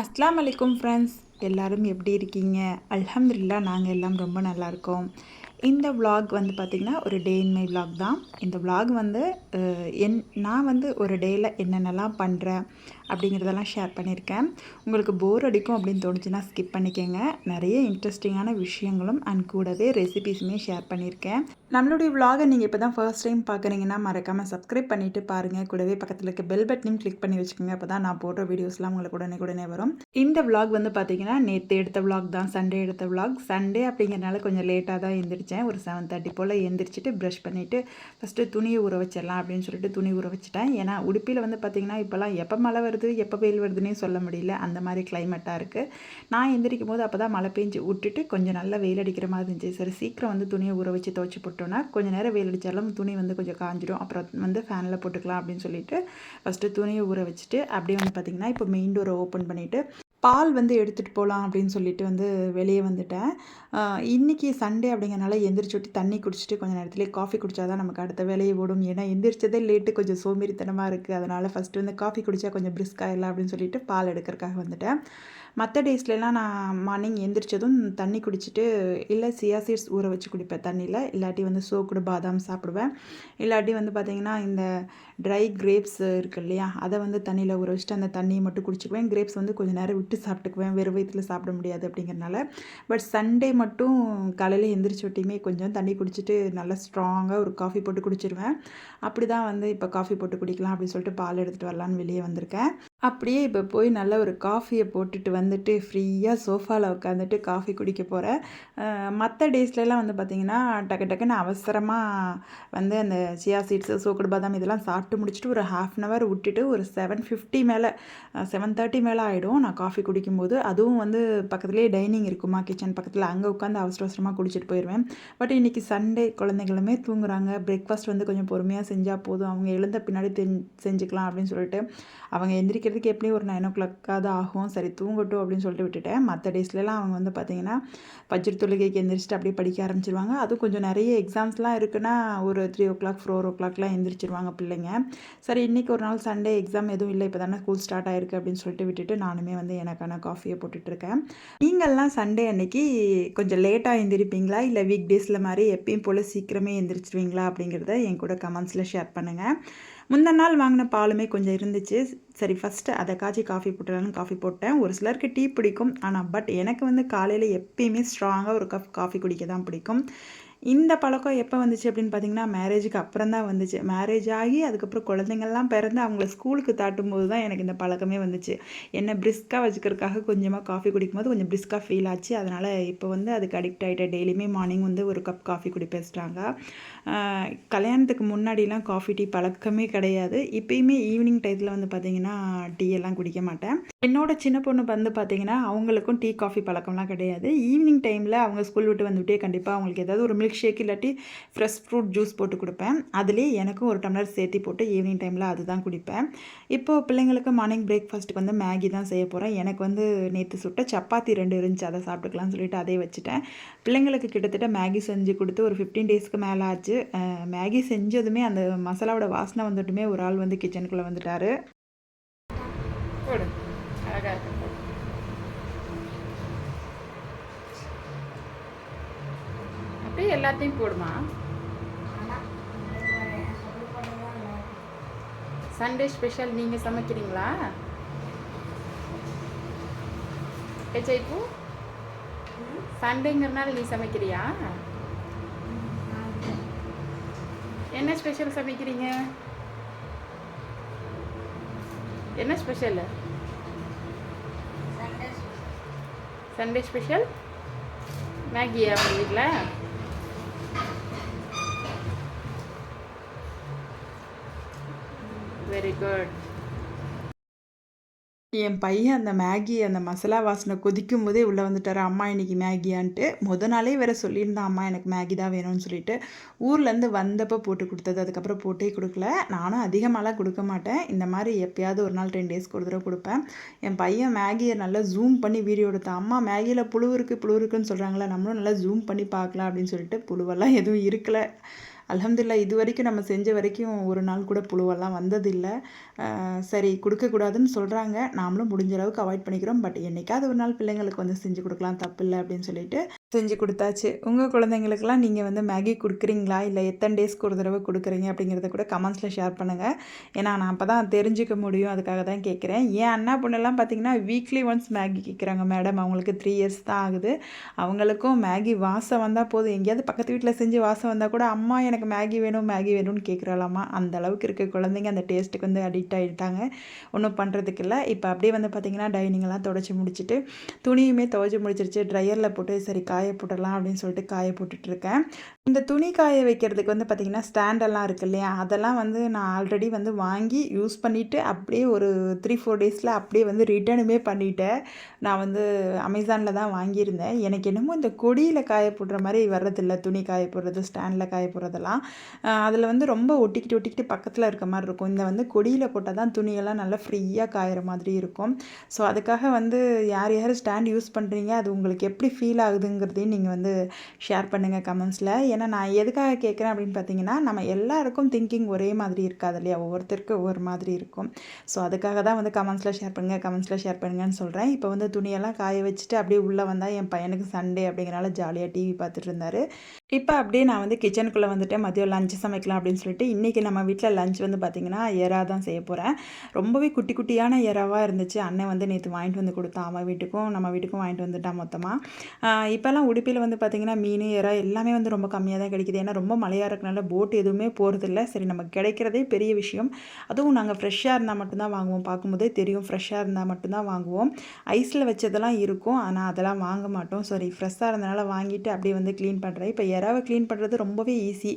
அஸ்ஸலாமு அலைக்கும் ஃப்ரெண்ட்ஸ், எல்லாரும் எப்படி இருக்கீங்க? அல்ஹம்துலில்லாஹ் நாங்கள் எல்லாம் ரொம்ப நல்லா இருக்கோம். இந்த vlog வந்து பார்த்திங்கன்னா ஒரு டே இன் மை vlog தான். இந்த vlog வந்து நான் வந்து ஒரு டேயில் என்னென்னலாம் பண்ணுறேன் அப்படிங்கிறதெல்லாம் ஷேர் பண்ணியிருக்கேன். உங்களுக்கு போர் அடிக்கும் அப்படின்னு தோணுச்சுன்னா ஸ்கிப் பண்ணிக்கோங்க. நிறைய இன்ட்ரெஸ்டிங்கான விஷயங்களும் அண்ட் கூடவே ரெசிபீஸுமே ஷேர் பண்ணியிருக்கேன். நம்மளுடைய vlog-ஐ நீங்கள் இப்போ தான் ஃபர்ஸ்ட் டைம் பார்க்குறீங்கன்னா மறக்காமல் சப்ஸ்கிரைப் பண்ணிவிட்டு பாருங்கள். கூடவே பக்கத்தில் இருக்க பெல் பட்டனையும் கிளிக் பண்ணி வச்சுக்கோங்க. அப்போ தான் நான் போடுற வீடியோஸ்லாம் உங்களுக்கு உடனே வரும். இந்த vlog வந்து பார்த்திங்கன்னா நேற்று எடுத்த vlog தான், சண்டே எடுத்த vlog. சண்டே அப்படிங்கிறனால கொஞ்சம் லேட்டாக தான் எழுந்திரிச்சேன். ஒரு 7:30 போல் எழுந்திரிச்சிட்டு ப்ரஷ் பண்ணிவிட்டு ஃபஸ்ட்டு துணியை ஊற வச்சிடலாம் அப்படின்னு சொல்லிட்டு துணி ஊற வச்சுட்டேன். ஏன்னா உடுப்பியில் வந்து பார்த்திங்கன்னா இப்போலாம் எப்போ மழை வருது எப்போ வெயில் வருதுன்னே சொல்ல முடியல, அந்த மாதிரி கிளைமேட்டாக இருக்குது. நான் எந்திரிக்கும் போது அப்போ தான் மழை பெஞ்சு விட்டுட்டு கொஞ்சம் நல்லா வெயில் அடிக்கிற மாதிரி இருந்துச்சு. சரி சீக்கிரம் வந்து துணியை ஊற வச்சு துவைச்சி போட்டோன்னா கொஞ்சம் நேரம் வெயில் அடித்தாலும் துணி வந்து கொஞ்சம் காஞ்சிடும், அப்புறம் வந்து ஃபேனில் போட்டுக்கலாம் அப்படின்னு சொல்லிட்டு ஃபஸ்ட்டு துணியை ஊற வச்சுட்டு அப்படியே வந்து பார்த்திங்கன்னா இப்போ மெயின் டோரை ஓப்பன் பண்ணிவிட்டு பால் வந்து எடுத்துகிட்டு போகலாம் அப்படின்னு சொல்லிட்டு வந்து வெளியே வந்துட்டேன். இன்றைக்கி சண்டே அப்படிங்கிறனால எந்திரிச்சு விட்டு தண்ணி குடிச்சிட்டு கொஞ்சம் நேரத்துலேயே காஃபி குடித்தா தான் நமக்கு அடுத்த வேலையை ஓடும். ஏன்னா எந்திரிச்சதே லேட்டு, கொஞ்சம் சோம்பேறித்தனமாக இருக்குது. அதனால் ஃபஸ்ட்டு வந்து காஃபி குடித்தா கொஞ்சம் பிரிஸ்காயிடலாம் அப்படின்னு சொல்லிட்டு பால் எடுக்கிறதுக்காக வந்துட்டேன். மற்ற டேஸ்லலாம் நான் மார்னிங் எந்திரிச்சதும் தண்ணி குடிச்சிட்டு இல்லை சியா சீட்ஸ் ஊற வச்சு குடிப்பேன் தண்ணியில், இல்லாட்டி வந்து சோக்குடு பாதாம் சாப்பிடுவேன். இல்லாட்டி வந்து பார்த்திங்கன்னா இந்த ட்ரை கிரேப்ஸ் இருக்குது இல்லையா, அதை வந்து தண்ணியில் ஊற வச்சுட்டு அந்த தண்ணியை மட்டும் குடிச்சிக்குவேன். கிரேப்ஸ் வந்து கொஞ்சம் நேரம் விட்டு சாப்பிட்டுக்குவேன், வெறும் வயிற்றில் சாப்பிட முடியாது அப்படிங்கிறனால. பட் சண்டே மட்டும் காலையில் எந்திரிச்சு விட்டியுமே கொஞ்சம் தண்ணி குடிச்சிட்டு நல்லா ஸ்ட்ராங்காக ஒரு காஃபி போட்டு குடிச்சிடுவேன். அப்படி தான் வந்து இப்போ காஃபி போட்டு குடிக்கலாம் அப்படின்னு சொல்லிட்டு பால் எடுத்துகிட்டு வரலான்னு வெளியே வந்திருக்கேன். அப்படியே இப்போ போய் நல்ல ஒரு காஃபியை போட்டுட்டு வந்துட்டு ஃப்ரீயாக சோஃபாவில் உட்காந்துட்டு காஃபி குடிக்க போகிறேன். மற்ற டேஸ்லலாம் வந்து பார்த்திங்கன்னா டக்குன்னு அவசரமாக வந்து அந்த சியா சீட்ஸு சோக்குடு பாதாம் இதெல்லாம் சாப்பிட்டு முடிச்சுட்டு ஒரு 1/2 hour விட்டுட்டு ஒரு 7:50 மேலே 7:30 மேலே ஆகிடும் நான் காஃபி குடிக்கும்போது. அதுவும் வந்து பக்கத்துலேயே டைனிங் இருக்குமா கிச்சன் பக்கத்தில், அங்கே உட்காந்து அவசரமாக குடிச்சிட்டு போயிடுவேன். பட் இன்றைக்கி சண்டே குழந்தைங்களுமே தூங்குறாங்க, பிரேக்ஃபாஸ்ட் வந்து கொஞ்சம் பொறுமையாக செஞ்சால் போதும், அவங்க எழுந்த பின்னாடி செஞ்சுக்கலாம் அப்படின்னு சொல்லிட்டு அவங்க எந்திரிக்கிறதுக்கு எப்படியும் ஒரு 9 o'clock ஆகும். சரி தூங்கட்டும் அப்படின்னு சொல்லிட்டு விட்டுட்டேன். மற்ற டேஸ்லலாம் அவங்க வந்து பார்த்திங்கன்னா பஜ்ர் தொழுகைக்கு எந்திரிச்சிட்டு அப்படியே படிக்க ஆரம்பிச்சிருவாங்க. அதுவும் கொஞ்சம் நிறைய எக்ஸாம்ஸ்லாம் இருக்குன்னா ஒரு 3 o'clock 4 o'clockலாம் எந்திரிச்சிருவாங்க பிள்ளைங்க. சரி இன்றைக்கி ஒரு நாள் சண்டே எக்ஸாம் எதுவும் இல்லை, இப்போ தானே ஸ்கூல் ஸ்டார்ட் ஆகிருக்கு அப்படின்னு சொல்லிட்டு விட்டுட்டு நானுமே வந்து எனக்கான காஃபியை போட்டுட்ருக்கேன். நீங்கள்லாம் சண்டே அன்னைக்கு கொஞ்சம் லேட்டாக எந்திரிப்பீங்களா, இல்லை வீக் டேஸில் மாதிரி எப்பயும் போல் சீக்கிரமே எந்திரிச்சிருவீங்களா அப்படிங்கிறத என் கூட கமெண்ட்ஸில் ஷேர் பண்ணுங்கள். முந்தின நாள் வாங்கின பாலுமே கொஞ்சம் இருந்துச்சு. சரி ஃபஸ்ட்டு அதை காய்ச்சி காஃபி போட்டுலான்னு காஃபி போட்டேன். ஒரு சிலருக்கு டீ பிடிக்கும், ஆனால் பட் எனக்கு வந்து காலையில் எப்பயுமே ஸ்ட்ராங்காக ஒரு கப் காஃபி குடிக்க தான் பிடிக்கும். இந்த பழக்கம் எப்போ வந்துச்சு அப்படின்னு பார்த்திங்கன்னா மேரேஜுக்கு அப்புறம் தான் வந்துச்சு. மேரேஜ் ஆகி அதுக்கப்புறம் குழந்தைங்கள்லாம் பிறந்து அவங்கள ஸ்கூலுக்கு தாட்டும்போது தான் எனக்கு இந்த பழக்கமே வந்துச்சு. என்னை பிரிஸ்காக வச்சுக்கிறதுக்காக கொஞ்சமாக காஃபி குடிக்கும்போது கொஞ்சம் பிரிஸ்காக ஃபீல் ஆச்சு. அதனால் இப்போ வந்து அதுக்கு அடிக்ட் ஆகிட்டேன். டெய்லியுமே மார்னிங் வந்து ஒரு கப் காஃபி குடிப்பேன் ஸ்ட்ராங்காக. கல்யாணத்துக்கு முன்னாடிலாம் காஃபி டீ பழக்கமே கிடையாது. இப்போயுமே ஈவினிங் டயத்தில் வந்து பார்த்திங்கன்னா டீ எல்லாம் குடிக்க மாட்டேன். என்னோட சின்ன பொண்ணு வந்து பார்த்திங்கன்னா அவங்களுக்கும் டீ காஃபி பழக்கம்லாம் கிடையாது. ஈவினிங் டைமில் அவங்க ஸ்கூல் விட்டு வந்துவிட்டே கண்டிப்பாக அவங்களுக்கு ஏதாவது ஒரு மில்க் ஷேக் இல்லாட்டி ஃப்ரெஷ் ஃப்ரூட் ஜூஸ் போட்டு கொடுப்பேன். அதுலேயே எனக்கும் ஒரு டம்ளர் சேர்த்து போட்டு ஈவினிங் டைமில் அதுதான் குடிப்பேன். இப்போது பிள்ளைங்களுக்கு மார்னிங் பிரேக்ஃபாஸ்ட்டுக்கு வந்து மேகி தான் செய்ய போகிறேன். எனக்கு வந்து நேற்று சுட்ட சப்பாத்தி 2 இருந்துச்சு, அதை சாப்பிட்டுக்கலாம்னு சொல்லிட்டு அதே வச்சுட்டேன். பிள்ளைங்களுக்கு கிட்டத்தட்ட மேகி செஞ்சு கொடுத்து ஒரு 15 daysக்கு மேலே ஆச்சு. மேகி செஞ்சதுமே அந்த மசாலாவோட வாசனை வந்துட்டுமே ஒரு ஆள் வந்து கிச்சனுக்குள்ளே வந்துட்டார். போடு அழகாக இருக்கு. அப்படியே எல்லாத்தையும் போடுமா. சண்டே ஸ்பெஷல் நீங்கள் சமைக்கிறீங்களா? ஜெய்பு சண்டேங்கிறனால நீ சமைக்கிறியா? என்ன ஸ்பெஷல் சமைக்கிறீங்க? என்ன ஸ்பெஷல்? சண்டே ஸ்பெஷல் மேகியா உங்கள் வீட்டில்? Very good. என் பையன் அந்த மேகி அந்த மசாலா வாசனை கொதிக்கும் போதே உள்ளே வந்துட்டார். அம்மா இன்னைக்கு மேகியான்ட்டு நாளே வேறு சொல்லியிருந்தான், அம்மா எனக்கு மேகி தான் வேணும்னு சொல்லிட்டு. ஊர்லேருந்து வந்தப்போ போட்டு கொடுத்தது, அதுக்கப்புறம் போட்டே கொடுக்கல. நானும் அதிகமாகலாம் கொடுக்க மாட்டேன், இந்த மாதிரி எப்போயாவது ஒரு நாள் 10 daysக்கு ஒரு தடவை கொடுப்பேன். என் பையன் மேகியை நல்லா ஜூம் பண்ணி வீடியோ எடுத்தான். அம்மா மேகியில் புழு இருக்குன்னு சொல்கிறாங்களே, நம்மளும் நல்லா ஜூம் பண்ணி பார்க்கலாம் அப்படின்னு சொல்லிட்டு புழுவெல்லாம் எதுவும் இருக்கலை. அல்ஹம்துலில்லாஹ் இது வரைக்கும் நம்ம செஞ்ச வரைக்கும் ஒரு நாள் கூட புழுவெல்லாம் வந்ததில்லை. சரி கொடுக்கக்கூடாதுன்னு சொல்கிறாங்க, நாமளும் முடிஞ்ச அளவுக்கு அவாய்ட் பண்ணிக்கிறோம். பட் என்னைக்காவது ஒரு நாள் பிள்ளைங்களுக்கு வந்து செஞ்சு கொடுக்கலாம், தப்பில்லை அப்படின்னு சொல்லிட்டு செஞ்சு கொடுத்தாச்சு. உங்கள் குழந்தைங்களுக்கெல்லாம் நீங்கள் வந்து மேகி கொடுக்குறீங்களா, இல்லை எத்தனை டேஸ்க்கு ஒரு தடவை கொடுக்குறீங்க அப்படிங்கிறத கூட கமெண்ட்ஸில் ஷேர் பண்ணுங்கள். ஏன்னா நான் அப்போ தான் தெரிஞ்சுக்க முடியும், அதுக்காக தான் கேட்குறேன். என் அண்ணா பொண்ணெல்லாம் பார்த்தீங்கன்னா வீக்லி ஒன்ஸ் மேகி கேட்குறாங்க மேடம். அவங்களுக்கு 3 இயர்ஸ் தான் ஆகுது. அவங்களுக்கும் மேகி வாசம் வந்தால் போதும், எங்கேயாவது பக்கத்து வீட்டில் செஞ்சு வாசம் வந்தால் கூட அம்மா எனக்கு மேகி வேணும் மேகி வேணும்னு கேட்குறாளாமா. அந்த அளவுக்கு இருக்க குழந்தைங்க அந்த டேஸ்ட்டுக்கு வந்து அடிக்ட் ஆகிட்டாங்க. ஒன்றும் பண்ணுறதுக்கு இல்லை. இப்போ அப்படியே வந்து பார்த்திங்கன்னா டைனிங்கெல்லாம் துடைச்சி முடிச்சுட்டு துணியுமே துவைச்சி முடிச்சிருச்சு. ட்ரையரில் போட்டு சரி காய போட்டுடலாம் அப்படின்னு சொல்லிட்டு காய போட்டுட்ருக்கேன். இந்த துணி காய வைக்கிறதுக்கு வந்து பார்த்திங்கன்னா ஸ்டாண்டெல்லாம் இருக்குது இல்லையா, அதெல்லாம் வந்து நான் ஆல்ரெடி வந்து வாங்கி யூஸ் பண்ணிவிட்டு அப்படியே ஒரு 3-4 டேஸில் அப்படியே வந்து ரிட்டனுமே பண்ணிட்டேன். நான் வந்து அமேசானில் தான் வாங்கியிருந்தேன். எனக்கு என்னமோ இந்த கொடியில் காய போடுற மாதிரி வர்றதில்லை, துணி காய போடுறது ஸ்டாண்டில் காய போடுறதெல்லாம். அதில் வந்து ரொம்ப ஒட்டிக்கிட்டு பக்கத்தில் இருக்க மாதிரி இருக்கும். இந்த வந்து கொடியில் போட்டால் தான் துணியெல்லாம் நல்லா ஃப்ரீயாக காயிற மாதிரி இருக்கும். ஸோ அதுக்காக வந்து யார் யார் ஸ்டாண்ட் யூஸ் பண்ணுறீங்க, அது உங்களுக்கு எப்படி ஃபீல் ஆகுதுங்கிறதையும் நீங்கள் வந்து ஷேர் பண்ணுங்கள் கமெண்ட்ஸில். ஏன்னா நான் எதுக்காக கேட்குறேன் அப்படின்னு பார்த்தீங்கன்னா, நம்ம எல்லாருக்கும் திங்கிங் ஒரே மாதிரி இருக்காது இல்லையா, ஒவ்வொருத்தருக்கு ஒவ்வொரு மாதிரி இருக்கும். ஸோ அதுக்காக தான் வந்து கமெண்ட்ஸில் ஷேர் பண்ணுங்கன்னு சொல்கிறேன். இப்போ வந்து துணியெல்லாம் காய வச்சுட்டு அப்படியே உள்ளே வந்தால் என் பையனுக்கு சண்டே அப்படிங்கிறனால ஜாலியாக டிவி பார்த்துட்டு இருந்தார். இப்போ அப்படியே நான் வந்து கிச்சனுக்குள்ளே வந்துட்டேன். மதியம் லஞ்சு சமைக்கலாம் அப்படின்னு சொல்லிட்டு இன்றைக்கி நம்ம வீட்டில் லஞ்ச் வந்து பார்த்திங்கன்னா எறா தான் செய்ய போகிறேன். ரொம்பவே குட்டி குட்டியான எறாவாக இருந்துச்சு. அண்ணன் வந்து நேற்று வாங்கிட்டு வந்து கொடுத்தான். அவன் வீட்டுக்கும் நம்ம வீட்டுக்கும் வாங்கிட்டு வந்துட்டான் மொத்தமாக. இப்போல்லாம் உடுப்பியில் வந்து பார்த்திங்கன்னா மீன் எறா எல்லாமே வந்து ரொம்ப கம்மியாக தான் கிடைக்குது. ஏன்னா ரொம்ப மழையாக இருக்கனால போட் எதுவுமே போகிறதில்ல. சரி நமக்கு கிடைக்கிறதே பெரிய விஷயம். அதுவும் நாங்கள் ஃப்ரெஷ்ஷாக இருந்தால் மட்டும்தான் வாங்குவோம். பார்க்கும்போதே தெரியும் ஃப்ரெஷ்ஷாக இருந்தால் மட்டும்தான் வாங்குவோம். ஐஸில் வச்சதெல்லாம் இருக்கும், ஆனால் அதெல்லாம் வாங்க மாட்டோம். சரி ஃப்ரெஷ்ஷாக இருந்தனால வாங்கிட்டு அப்படியே வந்து க்ளீன் பண்ணுறேன். இப்போ எறாவை க்ளீன் பண்ணுறது ரொம்பவே ஈஸி.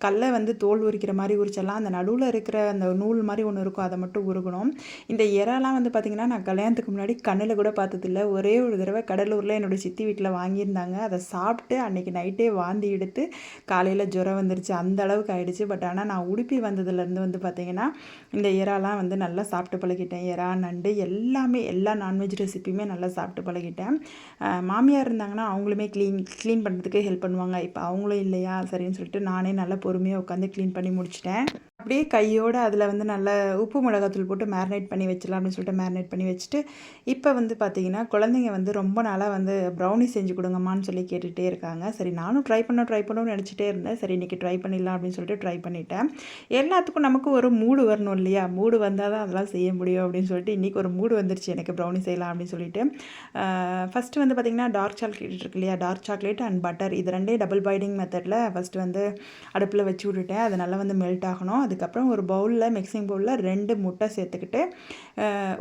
கல்லை வந்து தோல் உரிக்கிற மாதிரி உரிச்சிடலாம். அந்த நடுவில் இருக்கிற அந்த நூல் மாதிரி ஒன்று இருக்கும், அதை மட்டும் உருகணும். இந்த எறாலாம் வந்து பார்த்திங்கன்னா நான் கல்யாணத்துக்கு முன்னாடி கண்ணில் கூட பார்த்ததில்ல. ஒரே ஒரு தடவை கடலூரில் என்னோடய சித்தி வீட்டில் வாங்கியிருந்தாங்க. அதை சாப்பிட்டு அன்றைக்கி நைட்டே வாந்தி எடுத்து காலையில் ஜுரம் வந்துருச்சு. அந்த அளவுக்கு ஆகிடுச்சு. பட் ஆனால் நான் உடுப்பி வந்ததுலேருந்து வந்து பார்த்திங்கன்னா இந்த எறாலாம் வந்து நல்லா சாப்பிட்டு பழகிட்டேன். எறா நண்டு எல்லாமே எல்லா நான்வெஜ் ரெசிப்பியுமே நல்லா சாப்பிட்டு பழகிட்டேன். மாமியார் இருந்தாங்கன்னா அவங்களுமே க்ளீன் பண்ணுறதுக்கு ஹெல்ப் பண்ணுவாங்க. இப்போ அவங்களும் இல்லையா, சரின்னு சொல்லிட்டு நானே நல்லா பொறுமையாக உட்காந்து க்ளீன் பண்ணி முடிச்சிட்டேன். அப்படியே கையோடு அதில் வந்து நல்லா உப்பு மிளகாத்தூள் போட்டு மேரினேட் பண்ணி வச்சிடலாம் அப்படின்னு சொல்லிட்டு மேரினேட் பண்ணி வச்சுட்டு இப்போ வந்து பார்த்திங்கன்னா குழந்தைங்க வந்து ரொம்ப நாளாக வந்து ப்ரௌனி செஞ்சு கொடுங்கம்மான்னு சொல்லி கேட்டுகிட்டே இருக்காங்க. சரி நானும் ட்ரை பண்ணணும்னு நினச்சிட்டே இருந்தேன். சரி இன்றைக்கி ட்ரை பண்ணிடலாம் அப்படின்னு சொல்லிட்டு ட்ரை பண்ணிட்டேன். எல்லாத்துக்கும் நமக்கு ஒரு மூடு வரணும் இல்லையா, மூடு வந்தால் தான் அதெல்லாம் செய்ய முடியும் அப்படின்னு சொல்லிட்டு இன்றைக்கி ஒரு மூடு வந்துருச்சு எனக்கு ப்ரௌனி செய்யலாம் அப்படின்னு சொல்லிட்டு. ஃபஸ்ட்டு வந்து பார்த்திங்கன்னா டார்க் சாக்லேட் இருக்கு இல்லையா, டார்க் சாக்லேட் அண்ட் பட்டர் இது ரெண்டே டபுள் பாயிலிங் மெத்தடில் ஃபஸ்ட்டு வந்து அடுப்பில் வச்சு விட்டுட்டேன். அது நல்லா வந்து மெல்ட் ஆகணும். அதுக்கப்புறம் ஒரு பவுலில் மிக்சிங் பவுலில் 2 முட்டை சேர்த்துக்கிட்டு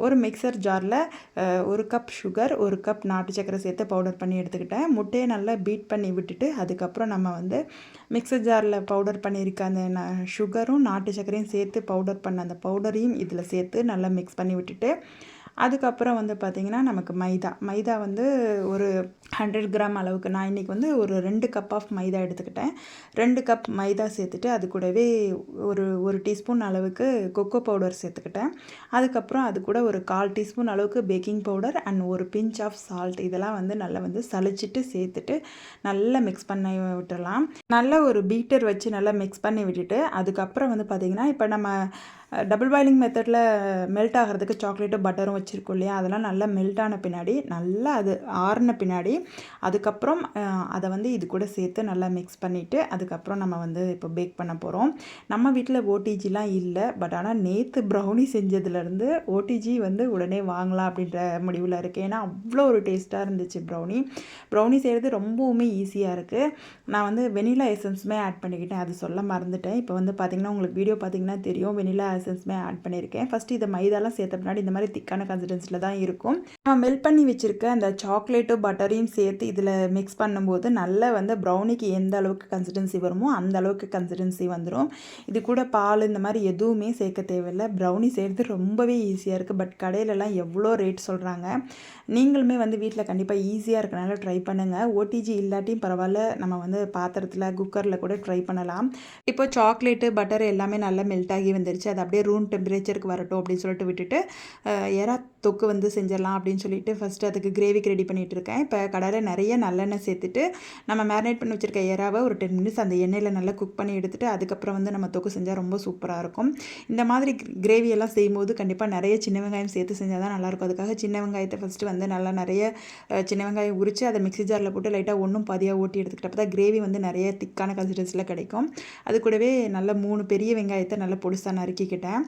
ஒரு மிக்சர் ஜாரில் 1 கப் சுகர் 1 கப் நாட்டு சக்கரை சேர்த்து பவுடர் பண்ணி எடுத்துக்கிட்டேன். முட்டையை நல்லா பீட் பண்ணி விட்டுட்டு அதுக்கப்புறம் நம்ம வந்து மிக்சர் ஜாரில் பவுடர் பண்ணியிருக்க அந்த சுகரும் நாட்டு சக்கரையும் சேர்த்து பவுடர் பண்ண அந்த பவுடரையும் இதில் சேர்த்து நல்லா மிக்ஸ் பண்ணி விட்டுட்டு அதுக்கப்புறம் வந்து பார்த்திங்கன்னா நமக்கு மைதா வந்து ஒரு 100 கிராம் அளவுக்கு நான் இன்றைக்கி வந்து ஒரு 2 கப் ஆஃப் மைதா எடுத்துக்கிட்டேன். 2 கப் மைதா சேர்த்துட்டு அது கூடவே ஒரு டீஸ்பூன் அளவுக்கு கொக்கோ பவுடர் சேர்த்துக்கிட்டேன். அதுக்கப்புறம் அது கூட ஒரு 1/4 டீஸ்பூன் அளவுக்கு பேக்கிங் பவுடர் அண்ட் ஒரு பிஞ்ச் ஆஃப் சால்ட் இதெல்லாம் வந்து நல்லா வந்து சலிச்சிட்டு சேர்த்துட்டு நல்லா மிக்ஸ் பண்ணி விட்டுடலாம். நல்லா ஒரு பீட்டர் வச்சு நல்லா மிக்ஸ் பண்ணி விட்டுட்டு அதுக்கப்புறம் வந்து பார்த்திங்கன்னா இப்போ நம்ம டபுள் பாயிலிங் மெத்தடில் மெல்ட் ஆகிறதுக்கு சாக்லேட்டும் பட்டரும் வச்சுருக்கோம் இல்லையா, அதெல்லாம் நல்லா மெல்ட் ஆன பின்னாடி நல்லா அது ஆறின பின்னாடி அதுக்கப்புறம் அதை வந்து இது கூட சேர்த்து நல்லா மிக்ஸ் பண்ணிவிட்டு அதுக்கப்புறம் நம்ம வந்து இப்போ பேக் பண்ண போகிறோம். நம்ம வீட்டில் ஓடிஜிலாம் இல்லை. பட் ஆனால் நேற்று ப்ரௌனி செஞ்சதுலேருந்து ஓடிஜி வந்து உடனே வாங்கலாம் அப்படின்ற முடிவில் இருக்குது. ஏன்னா அவ்வளோ ஒரு டேஸ்ட்டாக இருந்துச்சு ப்ரௌனி செய்கிறது ரொம்பவுமே ஈஸியாக இருக்குது. நான் வந்து வெனிலா எசன்ஸுமே ஆட் பண்ணிக்கிட்டேன், அது சொல்ல மறந்துட்டேன். இப்போ வந்து பார்த்திங்கன்னா உங்களுக்கு வீடியோ பார்த்திங்கன்னா தெரியும், வெனிலா எசன்ஸுமே ஆட் பண்ணியிருக்கேன். ஃபஸ்ட்டு இதை மைதாலாம் சேர்த்த பின்னாடி இந்த மாதிரி திக்கான கன்சிஸ்டன்சியில் தான் இருக்கும். நான் மெல்ட் பண்ணி வச்சுருக்க அந்த சாக்லேட்டும் பட்டரையும் சேர்த்து இதில் மிக்ஸ் பண்ணும்போது நல்லா வந்து ப்ரௌனிக்கு எந்த அளவுக்கு கன்சிஸ்டன்சி வருமோ அந்த அளவுக்கு கன்சிஸ்டன்சி வந்துடும். இது கூட பால் இந்த மாதிரி எதுவுமே சேர்க்க தேவையில்லை. ப்ரௌனி செய்கிறது ரொம்பவே ஈஸியாக இருக்குது. பட் கடையிலலாம் எவ்வளோ ரேட் சொல்கிறாங்க. நீங்களுமே வந்து வீட்டில் கண்டிப்பாக ஈஸியாக இருக்கனால ட்ரை பண்ணுங்கள். ஓடிஜி இல்லாட்டியும் பரவாயில்ல, நம்ம வந்து பாத்திரத்தில் குக்கரில் கூட ட்ரை பண்ணலாம். இப்போ சாக்லேட்டு பட்டர் எல்லாமே நல்லா மெல்ட் ஆகி வந்துருச்சு. அதை அப்படியே ரூம் டெம்பரேச்சருக்கு வரட்டும் அப்படின்னு சொல்லிட்டு விட்டுட்டு எறா தொக்கு வந்து செஞ்சிடலாம் அப்படின்னு சொல்லிட்டு ஃபஸ்ட்டு அதுக்கு கிரேவிக்கு ரெடி பண்ணிகிட்டு இருக்கேன். இப்போ கடாயில் நிறைய நல்லெண்ணெய் சேர்த்துட்டு நம்ம மேரினேட் பண்ணி வச்சுருக்க எறாவை ஒரு 10 மினிட்ஸ் அந்த எண்ணெயில் நல்லா குக் பண்ணி எடுத்துகிட்டு அதுக்கப்புறம் வந்து நம்ம தொக்கு செஞ்சால் ரொம்ப சூப்பராக இருக்கும். இந்த மாதிரி கிரேவியெல்லாம் செய்யும்போது கண்டிப்பாக நிறைய சின்ன வெங்காயம் சேர்த்து செஞ்சால் தான் நல்லாயிருக்கும். அதுக்காக சின்ன வெங்காயத்தை ஃபஸ்ட்டு வந்து நல்லா நிறைய சின்ன வெங்காயம் உரித்து அதை மிக்ஸி ஜாரில் போட்டு லைட்டாக ஒன்றும் பாதியாக ஓட்டி எடுத்துக்கிட்டு அப்போ தான் கிரேவி வந்து நிறைய திக்கான கன்சிஸ்டன்சியில் கிடைக்கும். அது கூடவே நல்ல 3 பெரிய வெங்காயத்தை நல்லா பொடிசாக நறுக்கிக்கிட்டேன்.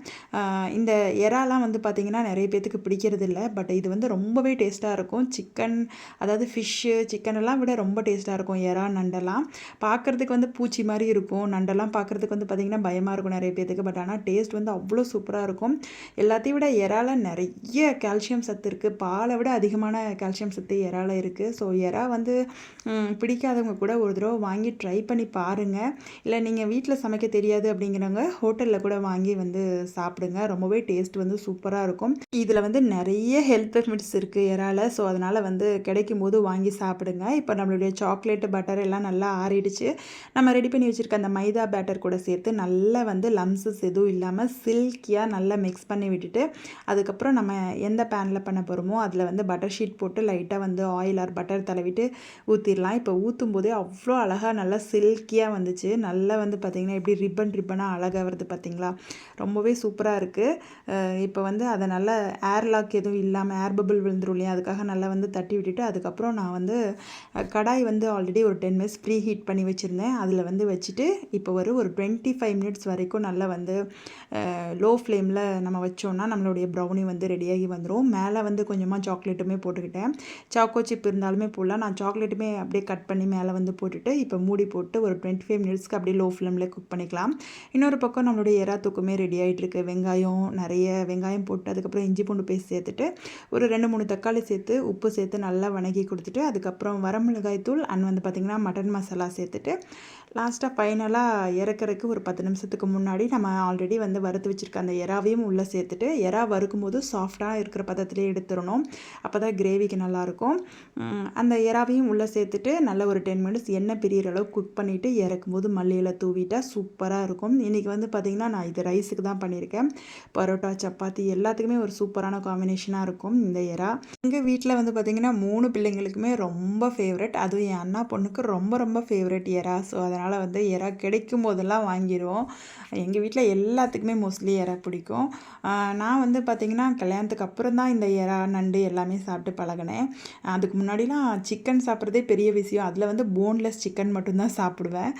இந்த எறாலாம் வந்து பார்த்திங்கன்னா நிறைய பேத்துக்கு பிடிக்கிறது இல்லை. பட் இது வந்து ரொம்பவே டேஸ்ட்டாக இருக்கும். சிக்கன் அதாவது ஃபிஷ்ஷு சிக்கனெல்லாம் விட ரொம்ப டேஸ்ட்டாக இருக்கும் எறா நண்டெல்லாம். பார்க்குறதுக்கு வந்து பூச்சி மாதிரி இருக்கும். நண்டெல்லாம் பார்க்குறதுக்கு வந்து பார்த்திங்கன்னா பயமாக இருக்கும் நிறைய பேத்துக்கு. பட் ஆனால் டேஸ்ட் வந்து அவ்வளோ சூப்பராக இருக்கும். எல்லாத்தையும் விட எறால நிறைய கால்சியம் சத்து இருக்குது. பாலை விட அதிகமான கால்சியம் சத்து எறால இருக்குது. ஸோ எறா வந்து பிடிக்காதவங்க கூட ஒரு தடவை வாங்கி ட்ரை பண்ணி பாருங்கள். இல்லை நீங்கள் வீட்டில் சமைக்க தெரியாது அப்படிங்கிறவங்க ஹோட்டலில் கூட வாங்கி வந்து சாப்பிடுங்க. ரொம்பவே டேஸ்ட் வந்து சூப்பராக இருக்கும். இதில் வந்து நிறைய ஹெல்த் பெனிஃபிட்ஸ் இருக்குது எறால. ஸோ அதனால் வந்து கிடைக்கும் போது வாங்கி சாப்பிடுங்க. இப்போ நம்மளுடைய சாக்லேட்டு பட்டர் எல்லாம் நல்லா ஆறிடுச்சு. நம்ம ரெடி பண்ணி வச்சுருக்க அந்த மைதா பேட்டர் கூட சேர்த்து நல்லா வந்து லம்ஸஸ் எதுவும் இல்லாமல் சில்கியாக நல்லா மிக்ஸ் பண்ணி விட்டுட்டு அதுக்கப்புறம் நம்ம எந்த பேனில் பண்ண போகிறோமோ அதில் வந்து பட்டர் ஷீட் போட்டு லைட்டாக வந்து ஆயில் ஆர் பட்டர் தடவிட்டு ஊற்றிடலாம். இப்போ ஊற்றும் போதே அவ்வளோ அழகாக நல்லா சில்கியாக வந்துச்சு. நல்லா வந்து பார்த்திங்கன்னா எப்படி ரிப்பனாக அழகாக வருது பார்த்திங்களா, ரொம்பவே சூப்பராக இருக்குது. இப்போ வந்து அதை நல்லா ஏர் லாக் எதுவும் இல்லாமல் ஏர் பபிள் விழுந்துரும் இல்லையா, அதுக்காக நல்லா வந்து தட்டி விட்டுட்டு அதுக்கப்புறம் நான் வந்து கடாய் வந்து ஆல்ரெடி ஒரு 10 மினிட்ஸ் ப்ரீ ஹீட் பண்ணி வச்சுருந்தேன். அதில் வந்து வச்சுட்டு இப்போ ஒரு 25 மினிட்ஸ் வரைக்கும் நல்லா வந்து லோ ஃப்ளேமில் நம்ம வச்சோன்னா நம்மளுடைய ப்ரௌனி வந்து ரெடியாகி வந்துடும். மேலே வந்து கொஞ்சமாக சாக்லேட்டுமே போட்டுக்கிட்டேன். சாக்கோ சிப் இருந்தாலுமே போடலாம். நான் சாக்லேட்டுமே அப்படியே கட் பண்ணி மேலே வந்து போட்டுட்டு இப்போ மூடி போட்டு ஒரு 25 மினிட்ஸ்க்கு அப்படியே லோ ஃப்ளேமில் குக் பண்ணிக்கலாம். இன்னொரு பக்கம் நம்மளுடைய எறா தூக்குமே ரெடி ஆகிட்டுருக்கு. நிறைய வெங்காயம் போட்டு அதுக்கப்புறம் இஞ்சி பூண்டு பேஸ்ட் சேர்த்துட்டு ஒரு 2-3 தக்காளி சேர்த்து உப்பு சேர்த்து நல்லா வணக்கி கொடுத்துட்டு அதுக்கப்புறம் வரமிளகாய் தூள் அண்ட் வந்து பார்த்திங்கன்னா மட்டன் மசாலா சேர்த்துட்டு லாஸ்ட்டாக ஃபைனலாக இறக்குறதுக்கு ஒரு 10 நிமிஷத்துக்கு முன்னாடி நம்ம ஆல்ரெடி வந்து வறுத்து வச்சுருக்க அந்த எறாவையும் உள்ளே சேர்த்துட்டு எறா வறுக்கும் போது சாஃப்டாக இருக்கிற பதத்திலே எடுத்துடணும். அப்போ தான் கிரேவிக்கு நல்லாயிருக்கும். அந்த எறாவையும் உள்ளே சேர்த்துட்டு நல்ல ஒரு 10 மினிட்ஸ் எண்ணெய் பிரியிற அளவுக்கு குக் பண்ணிவிட்டு இறக்கும் போது மல்லியில் தூவிட்டால் சூப்பராக இருக்கும். இன்றைக்கி வந்து பார்த்திங்கன்னா நான் இது ரைஸுக்கு தான் பண்ணியிருக்கேன். பரோட்டா சப்பாத்தி எல்லாத்துக்குமே ஒரு சூப்பரான காம்பினேஷனாக இருக்கும் இந்த எறா. எங்கள் வீட்டில் வந்து பார்த்திங்கன்னா 3 பிள்ளைங்களுக்குமே ரொம்ப ஃபேவரட். அதுவும் என் அண்ணா பொண்ணுக்கு ரொம்ப ரொம்ப ஃபேவரட் எறா. ஸோ அதனால் வந்து எறா கிடைக்கும் போதெல்லாம் வாங்கிடுவோம். எங்கள் வீட்டில் எல்லாத்துக்குமே மோஸ்ட்லி எறா பிடிக்கும். நான் வந்து பார்த்திங்கன்னா கல்யாணத்துக்கு அப்புறம் தான் இந்த எறா நண்டு எல்லாமே சாப்பிட்டு பழகினேன். அதுக்கு முன்னாடிலாம் சிக்கன் சாப்பிட்றதே பெரிய விஷயம். அதில் வந்து போன்லெஸ் சிக்கன் மட்டும்தான் சாப்பிடுவேன்.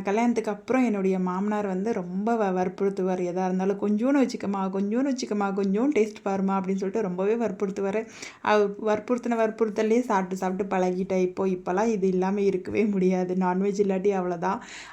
கல்யாணத்துக்கு அப்புறம் என்னுடைய மாமனார் வந்து ரொம்ப வற்புறுத்துவார். எதாக இருந்தாலும் கொஞ்சோன்னு வச்சுக்கமா கொஞ்சம் டேஸ்ட் பாருமா அப்படின்னு சொல்லிட்டு ரொம்பவே வற்புறுத்துவார். வற்புறுத்தலே சாப்பிட்டு பழகிட்டேன். இப்போலாம் இது இல்லாமல் இருக்கவே முடியாது. நான்வெஜ் இல்லாட்டி அவ்வளோதான்.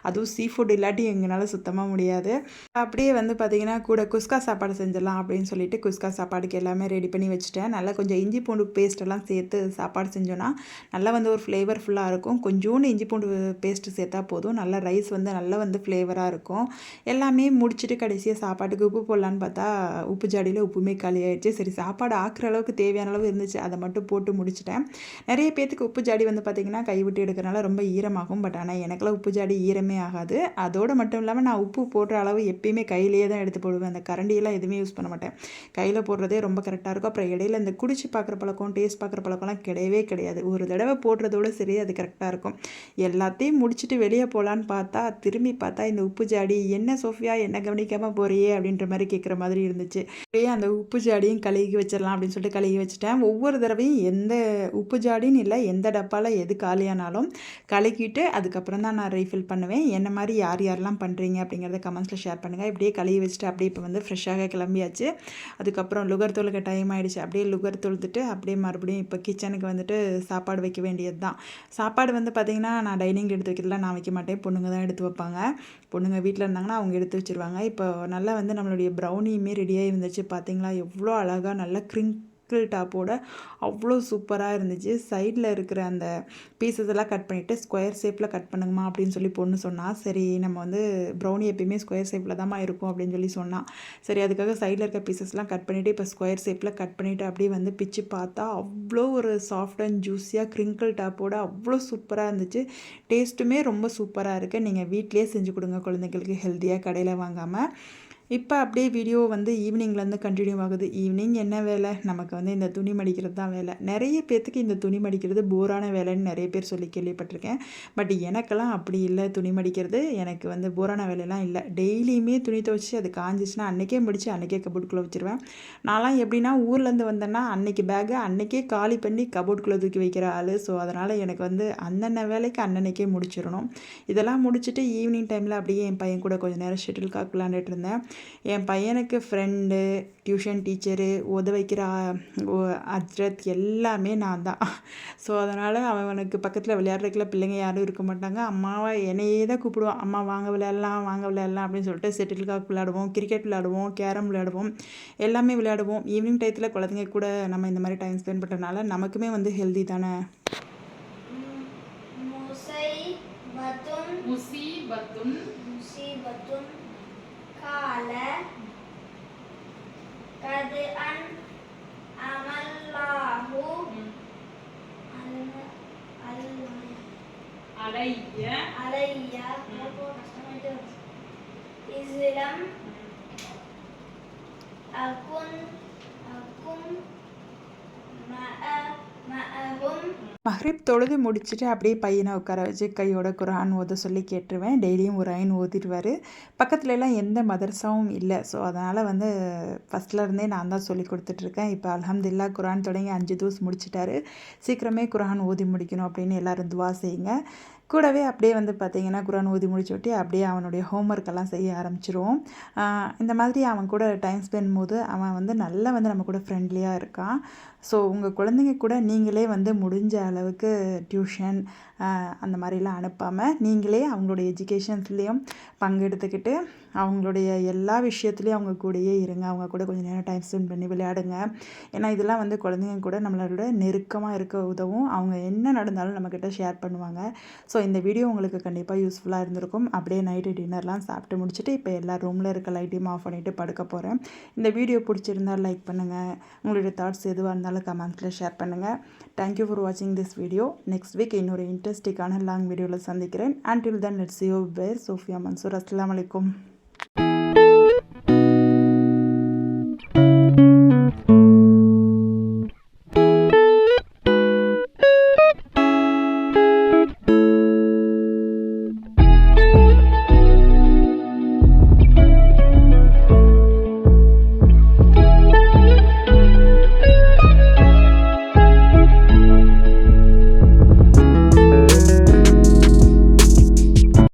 அதுவும் சீ ஃபுட் இல்லாட்டி எங்களால் சுத்தமாக முடியாது. அப்படியே வந்து பார்த்திங்கன்னா கூட குஸ்கா சாப்பாடு செஞ்சிடலாம் அப்படின்னு சொல்லிட்டு குஸ்கா சாப்பாடுக்கு எல்லாமே ரெடி பண்ணி வச்சுட்டேன். நல்லா கொஞ்சம் இஞ்சி பூண்டு பேஸ்ட்டெல்லாம் சேர்த்து சாப்பாடு செஞ்சோன்னா நல்லா வந்து ஒரு ஃப்ளேவர்ஃபுல்லாக இருக்கும். கொஞ்சோண்டு இஞ்சி பூண்டு பேஸ்ட்டு சேர்த்தா போதும். நல்லா ரைஸ் வந்து நல்லா வந்து ஃப்ளேவராக இருக்கும். எல்லாமே முடிச்சுட்டு கடைசியாக சாப்பாட்டுக்கு உப்பு போடலான்னு பார்த்தா உப்பு ஜாடியில் உப்புமே காலியாகிடுச்சு. சரி சாப்பாடு ஆக்குற அளவுக்கு தேவையான அளவு இருந்துச்சு, அதை மட்டும் போட்டு முடிச்சிட்டேன். நிறைய பேத்துக்கு உப்பு ஜாடி வந்து பார்த்திங்கன்னா கைவிட்டு எடுக்கிறனால ரொம்ப ஈரமாகும். பட் ஆனால் எனக்குலாம் உப்பு ஜாடி ஈரமே ஆகாது. அதோடு மட்டும் இல்லாமல் நான் உப்பு போடுற அளவு எப்பயுமே கையிலேயே தான் எடுத்து போடுவேன். அந்த கரண்டியெல்லாம் எதுவுமே யூஸ் பண்ண மாட்டேன். கையில் போடுறதே ரொம்ப கரெக்டாக இருக்கும். அப்புறம் இடையில இந்த குடிச்சு பார்க்குற பழக்கம் டேஸ்ட் பார்க்குற பழக்கம்லாம் கிடையவே கிடையாது. ஒரு தடவை போடுறதோடு சரி அது கரெக்டாக இருக்கும். எல்லாத்தையும் முடிச்சுட்டு வெளியே போகலான்னு பார்த்தா திரும்பி பார்த்தா இந்த உப்பு ஜாடி என்ன சோஃபியா என்ன கவனிக்காமல் போறியே அப்படின்ற மாதிரி கேட்குற மாதிரி இருந்துச்சு. அப்படியே அந்த உப்பு ஜாடியும் கழுகி வச்சிடலாம் அப்படின்னு சொல்லிட்டு கழுகி வச்சுட்டேன். ஒவ்வொரு தடவையும் எந்த உப்பு ஜாடின்னு இல்லை, எந்த டப்பாவில் எது காலியானாலும் கழுகிட்டு அதுக்கப்புறம் தான் நான் ரீஃபில் பண்ணுவேன். என்ன மாதிரி யாரெல்லாம் பண்ணுறீங்க அப்படிங்கிறத கமெண்ட்ஸில் ஷேர் பண்ணுங்கள். இப்படியே கழுவி வச்சுட்டு அப்படியே இப்போ வந்து ஃப்ரெஷ்ஷாக கிளம்பியாச்சு. அதுக்கப்புறம் லுகர் தொழுக்க டைம் ஆகிடுச்சு. அப்படியே லுகர் தொழுத்துட்டு அப்படியே மறுபடியும் இப்போ கிச்சனுக்கு வந்துட்டு சாப்பாடு வைக்க வேண்டியது தான். சாப்பாடு வந்து பார்த்திங்கன்னா நான் டைனிங் எடுத்து வைக்கிறதுலாம் நான் வைக்க மாட்டேன். பொண்ணுங்க தான் எடுத்து வைப்பாங்க. பொண்ணுங்க வீட்டில் இருந்தாங்கன்னா அவங்க எடுத்து வச்சுருவாங்க. இப்போ நல்லா வந்து நம்மளுடைய ப்ரௌனியுமே ரெடியாக இருந்துச்சு. பார்த்திங்களா எவ்வளோ அழகாக நல்லா டாப்போட அவ்வளோ சூப்பராக இருந்துச்சு. சைடில் இருக்கிற அந்த பீசஸ் எல்லாம் கட் பண்ணிவிட்டு ஸ்கொயர் ஷேப்பில் கட் பண்ணுங்கம்மா அப்படின்னு சொல்லி பொண்ணு சொன்னால், சரி நம்ம வந்து ப்ரௌனி எப்பயுமே ஸ்கொயர் ஷேப்பில் தான்மா இருக்கும் அப்படின்னு சொல்லி சொன்னான். சரி அதுக்காக சைடில் இருக்க பீசஸ்லாம் கட் பண்ணிவிட்டு இப்போ ஸ்கொயர் ஷேப்பில் கட் பண்ணிவிட்டு அப்படியே வந்து பிச்சு பார்த்தா அவ்வளோ ஒரு சாஃப்ட் அண்ட் ஜூஸியாக கிரிங்கிள் டாப்போட அவ்வளோ சூப்பராக இருந்துச்சு. டேஸ்ட்டுமே ரொம்ப சூப்பராக இருக்குது. நீங்கள் வீட்டிலே செஞ்சு கொடுங்க குழந்தைங்களுக்கு ஹெல்த்தியாக, கடையில் வாங்காமல். இப்போ அப்படியே வீடியோ வந்து ஈவினிங்லேருந்து கண்டினியூ ஆகுது. ஈவினிங் என்ன வேலை? நமக்கு வந்து இந்த துணி மடிக்கிறது தான் வேலை. நிறைய பேத்துக்கு இந்த துணி மடிக்கிறது போரான வேலைன்னு நிறைய பேர் சொல்லி கேள்விப்பட்டிருக்கேன். பட் எனக்கெல்லாம் அப்படி இல்லை. துணி மடிக்கிறது எனக்கு வந்து போரான வேலையெல்லாம் இல்லை. டெய்லியுமே துணி துவைச்சி அது காஞ்சிச்சுன்னா அன்றைக்கே மடித்து அன்றைக்கே கபோர்டுக்குள்ளே வச்சுருவேன். நான்லாம் எப்படின்னா ஊர்லேருந்து வந்தேன்னா அன்றைக்கி பேக்கை அன்றைக்கே காலி பண்ணி கபோர்டுக்குள்ளே தூக்கி வைக்கிற ஆள். ஸோ அதனால் எனக்கு வந்து அன்னன்ன வேலைக்கு அன்னன்னைக்கே முடிச்சிடணும். இதெல்லாம் முடிச்சுட்டு ஈவினிங் டைமில் அப்படியே என் பையன் கூட கொஞ்சம் நேரம் ஷட்டில் காக் விளாண்டுட்டு இருந்தேன். என் பையனுக்கு ஃப்ரெண்டு, டியூஷன் டீச்சரு, வைக்கிற அஜ்ரத் எல்லாமே நான் தான். ஸோ அதனால் அவனுக்கு பக்கத்தில் விளையாடுறதுக்குள்ள பிள்ளைங்க யாரும் இருக்க மாட்டாங்க. அம்மாவை என்னையே தான் கூப்பிடுவான். அம்மா வாங்க விளையாடலாம், வாங்க விளையாடலாம் அப்படின்னு சொல்லிட்டு ஷட்டில் காக் விளையாடுவோம், கிரிக்கெட் விளையாடுவோம், கேரம் விளையாடுவோம், எல்லாமே விளையாடுவோம். ஈவினிங் டயத்தில் குழந்தைங்க கூட நம்ம இந்த மாதிரி டைம் ஸ்பெண்ட் பண்ணுறதுனால நமக்குமே வந்து ஹெல்தி தானே. musibatun kala kad an amallahu alayya ரொம்ப கஷ்டமாயிட்டே வருது. இஸ்லம் அகும் மஅஹும் மஹ்ரிப் தொழுது முடிச்சுட்டு அப்படியே பையனை உட்கார வச்சு கையோட குரான் ஓத சொல்லி கேட்டுருவேன். டெய்லியும் ஒரு ஐன் ஓதிடுவார். பக்கத்துலலாம் எந்த மதரசாவும் இல்லை. ஸோ அதனால் வந்து ஃபஸ்ட்லேருந்தே நான் தான் சொல்லி கொடுத்துட்ருக்கேன். இப்போ அல்ஹம்துலில்லாஹ் குரான் தொடங்கி 5 தூஸ் முடிச்சிட்டாரு. சீக்கிரமே குரான் ஓதி முடிக்கணும் அப்படின்னு எல்லோரும் துவா செய்யுங்க. கூடவே அப்படியே வந்து பார்த்திங்கன்னா குரான் ஓதி முடிச்சுட்டு அப்படியே அவனுடைய ஹோம்ஒர்க்கெல்லாம் செய்ய ஆரம்பிச்சிருவோம். இந்த மாதிரி அவன் கூட டைம் ஸ்பெண்ட் போது அவன் வந்து நல்லா வந்து நம்ம கூட ஃப்ரெண்ட்லியாக இருக்கான். ஸோ உங்கள் குழந்தைங்க கூட நீங்களே வந்து முடிஞ்ச அளவுக்கு டியூஷன் அந்த மாதிரிலாம் அனுப்பாமல் நீங்களே அவங்களுடைய எஜுகேஷன்ஸ்லேயும் பங்கெடுத்துக்கிட்டு அவங்களுடைய எல்லா விஷயத்துலேயும் அவங்க கூடயே இருங்க. அவங்க கூட கொஞ்சம் நேரம் டைம் ஸ்பெண்ட் பண்ணி விளையாடுங்க. ஏன்னா இதெல்லாம் வந்து குழந்தைங்க கூட நம்மளோட நெருக்கமாக இருக்க உதவும். அவங்க என்ன நடந்தாலும் நம்மக்கிட்ட ஷேர் பண்ணுவாங்க. ஸோ இந்த வீடியோ உங்களுக்கு கண்டிப்பாக யூஸ்ஃபுல்லாக இருந்திருக்கும். அப்படியே நைட்டு டின்னர்லாம் சாப்பிட்டு முடிச்சுட்டு இப்போ எல்லா ரூமில் இருக்க லைட்டையும் ஆஃப் பண்ணிவிட்டு படுக்க போகிறேன். இந்த வீடியோ பிடிச்சிருந்தால் லைக் பண்ணுங்கள். உங்களுடைய தாட்ஸ் எதுவாக இருந்தாலும் கமெண்ட்ஸில் ஷேர் பண்ணுங்கள். தேங்க்யூ ஃபார் வாட்சிங் திஸ் வீடியோ. நெக்ஸ்ட் வீக் இன்னொரு இன்ட்ரெஸ்டிங்கான லாங் வீடியோவில் சந்திக்கிறேன். அண்டில் தென் லெட்ஸ் யூ பேர் சோஃபியா மன்சூர். அஸ்ஸலாமு அலைக்கும்.